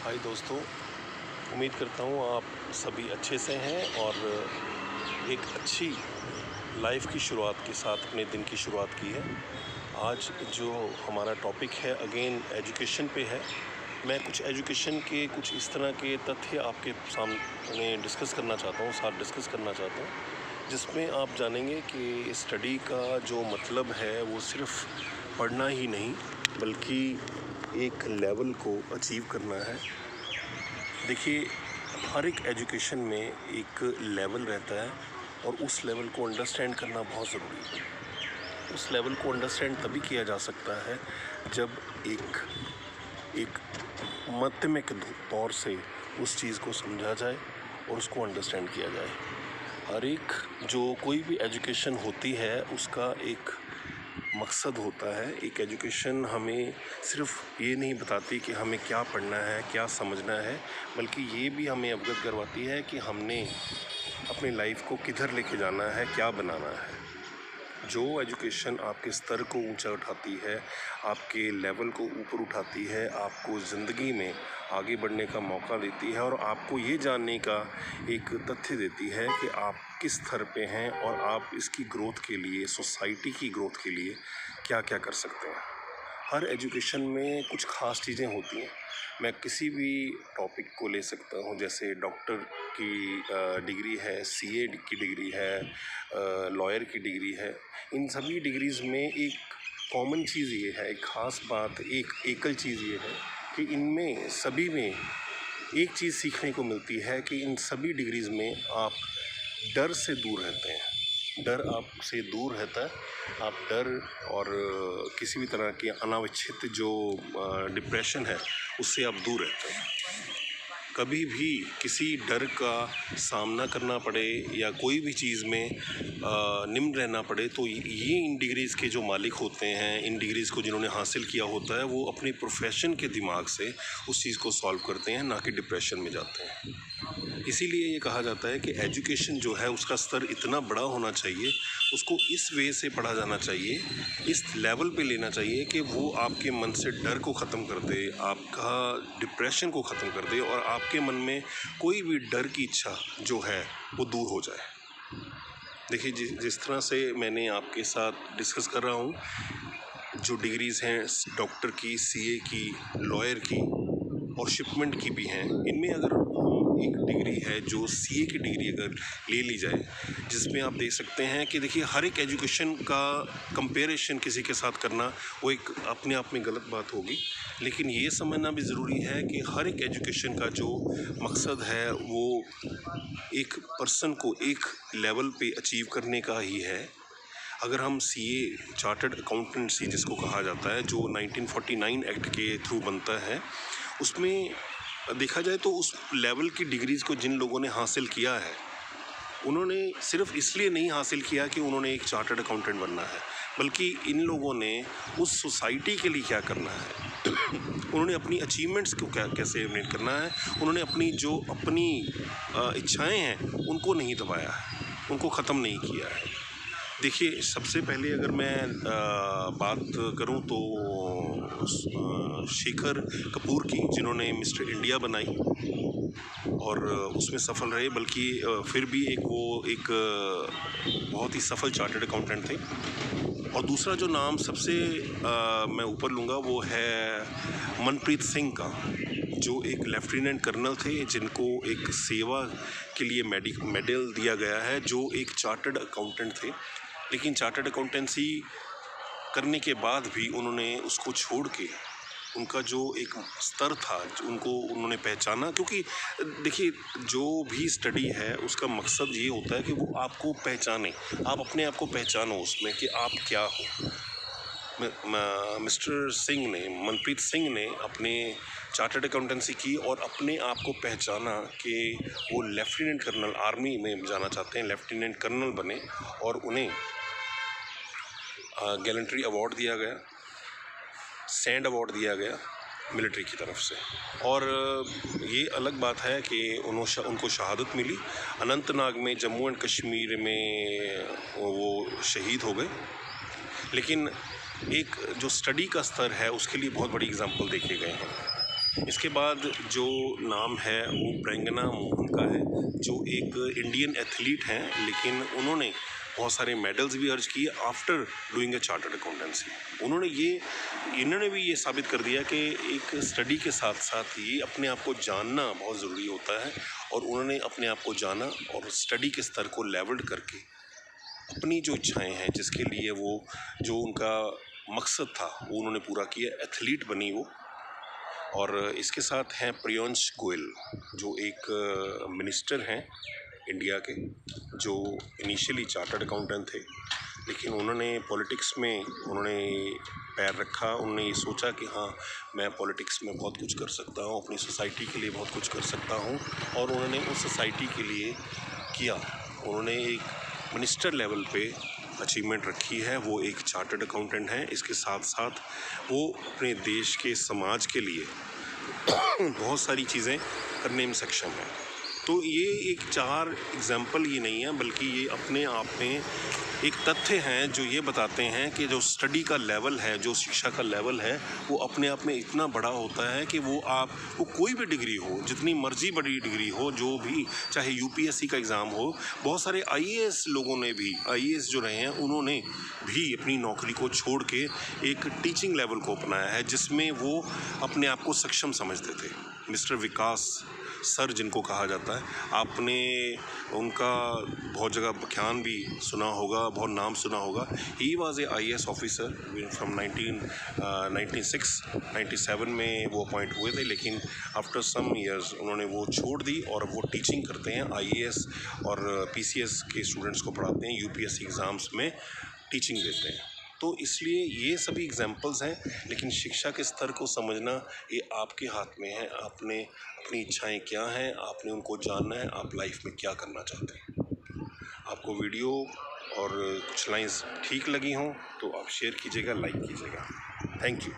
हाय दोस्तों, उम्मीद करता हूँ आप सभी अच्छे से हैं और एक अच्छी लाइफ की शुरुआत के साथ अपने दिन की शुरुआत की है। आज जो हमारा टॉपिक है अगेन एजुकेशन पे है। मैं कुछ एजुकेशन के कुछ इस तरह के तथ्य आपके सामने डिस्कस करना चाहता हूँ, जिसमें आप जानेंगे कि स्टडी का जो मतलब है वो सिर्फ पढ़ना ही नहीं बल्कि एक लेवल को अचीव करना है। देखिए, हर एक एजुकेशन में एक लेवल रहता है और उस लेवल को अंडरस्टैंड करना बहुत ज़रूरी है। उस लेवल को अंडरस्टैंड तभी किया जा सकता है जब एक माध्यमिक तौर से उस चीज़ को समझा जाए और उसको अंडरस्टैंड किया जाए। हर एक जो कोई भी एजुकेशन होती है उसका एक मकसद होता है। एक एजुकेशन हमें सिर्फ ये नहीं बताती कि हमें क्या पढ़ना है, क्या समझना है, बल्कि ये भी हमें अवगत करवाती है कि हमने अपनी लाइफ को किधर लेके जाना है, क्या बनाना है। जो एजुकेशन आपके स्तर को ऊंचा उठाती है, आपके लेवल को ऊपर उठाती है, आपको ज़िंदगी में आगे बढ़ने का मौका देती है और आपको ये जानने का एक तथ्य देती है कि आप किस स्तर पे हैं और आप इसकी ग्रोथ के लिए, सोसाइटी की ग्रोथ के लिए क्या क्या कर सकते हैं। हर एजुकेशन में कुछ ख़ास चीज़ें होती हैं। मैं किसी भी टॉपिक को ले सकता हूँ, जैसे डॉक्टर की डिग्री है, सीए की डिग्री है, लॉयर की डिग्री है। इन सभी डिग्रीज़ में एक कॉमन चीज़ ये है, एक ख़ास बात, एक एकल चीज़ ये है कि इनमें सभी में एक चीज़ सीखने को मिलती है कि इन सभी डिग्रीज़ में आप डर से दूर रहते हैं। डर आपसे दूर रहता है। आप डर और किसी भी तरह की अनावश्यक जो डिप्रेशन है उससे आप दूर रहते हैं। कभी भी किसी डर का सामना करना पड़े या कोई भी चीज़ में निम्न रहना पड़े तो ये इन डिग्रीज़ के जो मालिक होते हैं, इन डिग्रीज़ को जिन्होंने हासिल किया होता है, वो अपने प्रोफेशन के दिमाग से उस चीज़ को सॉल्व करते हैं, ना कि डिप्रेशन में जाते हैं। इसीलिए ये कहा जाता है कि एजुकेशन जो है उसका स्तर इतना बड़ा होना चाहिए, उसको इस वे से पढ़ा जाना चाहिए, इस लेवल पे लेना चाहिए कि वो आपके मन से डर को ख़त्म कर दे, आपका डिप्रेशन को ख़त्म कर दे और आपके मन में कोई भी डर की इच्छा जो है वो दूर हो जाए। देखिए, जिस तरह से मैंने आपके साथ डिस्कस कर रहा हूँ, जो डिग्रीज़ हैं डॉक्टर की, सीए की, लॉयर की और शिपमेंट की भी हैं, इनमें अगर एक डिग्री है जो सीए की डिग्री अगर ले ली जाए, जिसमें आप देख सकते हैं कि देखिए हर एक एजुकेशन का कंपैरिजन किसी के साथ करना वो एक अपने आप में गलत बात होगी, लेकिन ये समझना भी ज़रूरी है कि हर एक एजुकेशन का जो मकसद है वो एक पर्सन को एक लेवल पे अचीव करने का ही है। अगर हम सीए, चार्टर्ड अकाउंटेंसी जिसको कहा जाता है, जो 1949 एक्ट के थ्रू बनता है, उसमें देखा जाए तो उस लेवल की डिग्रीज़ को जिन लोगों ने हासिल किया है, उन्होंने सिर्फ इसलिए नहीं हासिल किया कि उन्होंने एक चार्टर्ड अकाउंटेंट बनना है, बल्कि इन लोगों ने उस सोसाइटी के लिए क्या करना है उन्होंने अपनी अचीवमेंट्स को कैसे मेंटेन करना है, उन्होंने अपनी इच्छाएं हैं उनको नहीं दबाया है, उनको ख़त्म नहीं किया है। देखिए, सबसे पहले अगर मैं बात करूं तो शेखर कपूर की, जिन्होंने मिस्टर इंडिया बनाई और उसमें सफल रहे, बल्कि फिर भी एक बहुत ही सफल चार्टर्ड अकाउंटेंट थे। और दूसरा जो नाम सबसे मैं ऊपर लूँगा वो है मनप्रीत सिंह का, जो एक लेफ्टिनेंट कर्नल थे, जिनको एक सेवा के लिए मेडल दिया गया है, जो एक चार्टर्ड अकाउंटेंट थे। लेकिन चार्टर्ड अकाउंटेंसी करने के बाद भी उन्होंने उसको छोड़ के उनका जो एक स्तर था उन्होंने पहचाना, क्योंकि देखिए जो भी स्टडी है उसका मकसद ये होता है कि वो आपको पहचाने, आप अपने आप को पहचानो उसमें कि आप क्या हो। मिस्टर सिंह ने, मनप्रीत सिंह ने अपने चार्टर्ड अकाउंटेंसी की और अपने आप को पहचाना कि वो लेफ्टिनेंट कर्नल, आर्मी में जाना चाहते हैं, लेफ्टिनेंट कर्नल बने और उन्हें गैलेंट्री अवार्ड दिया गया, सैंड अवार्ड दिया गया मिलिट्री की तरफ से। और ये अलग बात है कि उनको शहादत मिली अनंतनाग में, जम्मू एंड कश्मीर में वो शहीद हो गए। लेकिन एक जो स्टडी का स्तर है उसके लिए बहुत बड़ी एग्जाम्पल देखे गए हैं। इसके बाद जो नाम है वो प्रेंगना मोहन का है, जो एक इंडियन एथलीट हैं, लेकिन उन्होंने बहुत सारे मेडल्स भी अर्ज किए after doing a chartered accountancy. इन्होंने भी ये साबित कर दिया कि एक स्टडी के साथ साथ ही अपने आप को जानना बहुत ज़रूरी होता है, और उन्होंने अपने आप को जाना और स्टडी के स्तर को लेवल्ड करके अपनी जो इच्छाएं हैं, जिसके लिए वो जो उनका मकसद था वो उन्होंने पूरा किया, एथलीट बनी वो। और इसके साथ हैं प्रियांश गोयल, जो एक मिनिस्टर हैं इंडिया के, जो इनिशियली चार्टर्ड अकाउंटेंट थे, लेकिन उन्होंने पॉलिटिक्स में पैर रखा। उन्होंने ये सोचा कि हाँ, मैं पॉलिटिक्स में बहुत कुछ कर सकता हूँ, अपनी सोसाइटी के लिए बहुत कुछ कर सकता हूँ, और उन्होंने उस सोसाइटी के लिए किया। उन्होंने एक मिनिस्टर लेवल पे अचीवमेंट रखी है, वो एक चार्टर्ड अकाउंटेंट हैं। इसके साथ साथ वो अपने देश के समाज के लिए बहुत सारी चीज़ें करने में सक्षम है। तो ये एक 4 एग्जाम्पल ही नहीं है, बल्कि ये अपने आप में एक तथ्य हैं जो ये बताते हैं कि जो स्टडी का लेवल है, जो शिक्षा का लेवल है, वो अपने आप में इतना बड़ा होता है कि वो कोई भी डिग्री हो, जितनी मर्जी बड़ी डिग्री हो, जो भी, चाहे यूपीएससी का एग्ज़ाम हो। बहुत सारे आईएएस लोगों ने भी, आईएएस जो रहे हैं, उन्होंने भी अपनी नौकरी को छोड़ के एक टीचिंग लेवल को अपनाया है, जिसमें वो अपने आप को सक्षम समझते थे। मिस्टर विकास सर जिनको कहा जाता है, आपने उनका बहुत जगह बयान भी सुना होगा, बहुत नाम सुना होगा। He was a IAS officer from 1997 में वो अपॉइंट हुए थे, लेकिन आफ्टर सम ईयर्स उन्होंने वो छोड़ दी और वो टीचिंग करते हैं। IAS और PCS के स्टूडेंट्स को पढ़ाते हैं, UPSC एग्ज़ाम्स में टीचिंग देते हैं। तो इसलिए ये सभी एग्जाम्पल्स हैं, लेकिन शिक्षा के स्तर को समझना ये आपके हाथ में है। आपने अपनी इच्छाएं क्या हैं, आपने उनको जानना है, आप लाइफ में क्या करना चाहते हैं। आपको वीडियो और कुछ लाइंस ठीक लगी हों तो आप शेयर कीजिएगा, लाइक कीजिएगा। Thank you.